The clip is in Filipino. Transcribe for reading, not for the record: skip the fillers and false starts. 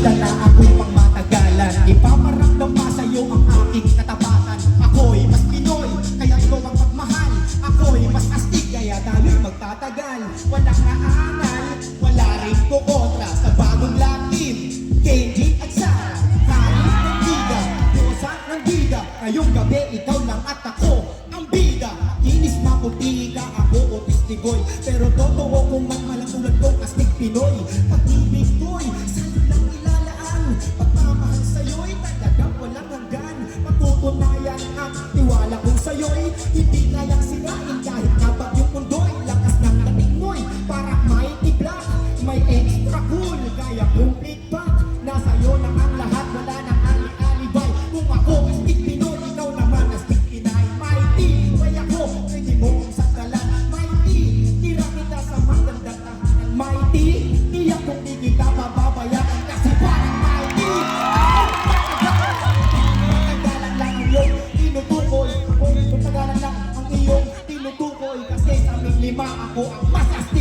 bida na ako'y pangmatagalan. Ipaparamdam pa sa'yo ang aking katapatan. Ako'y mas Pinoy, kaya ikaw ang magmahal. Ako'y mas astig, kaya tayo'y magtatagal. Walang naangal, wala rin kukontra sa bagong lakim. Kenji at Sarah, halit ng bida, Diyosa ng bida. Ngayong gabi, ikaw lang at ako ang bida. Inis maputi ka, ako otis tigoy. Pero totoo kung magmalang tulad kong astig Pinoy. Pag-ibig ko'y sa'yo lang ilalaan. Pagmamahal sa'yo'y talagang walang hanggan. Patutunayan ang tiwala kong sa'yo'y hindi kayang sirain kahit kapag yung mundo'y lakas ng dating mo'y parang may tiblak, may extra cool. Kaya complete pack, nasa'yo na ang lahat, wala nang ali-alibay. Kung ako astig Pinoy, ikaw naman astig Pinay. Mighty, kaya ko, pwede mo kong sakalan. Mighty, tira kita sa magandang tahanan. Mighty, tiyak kung di kita mababayaan kasi parang mighty. Matagalan lang ang iyong tinutukoy. Matagalan lang ang iyong tinutukoy kasi sa aming lima ako ang mas astig.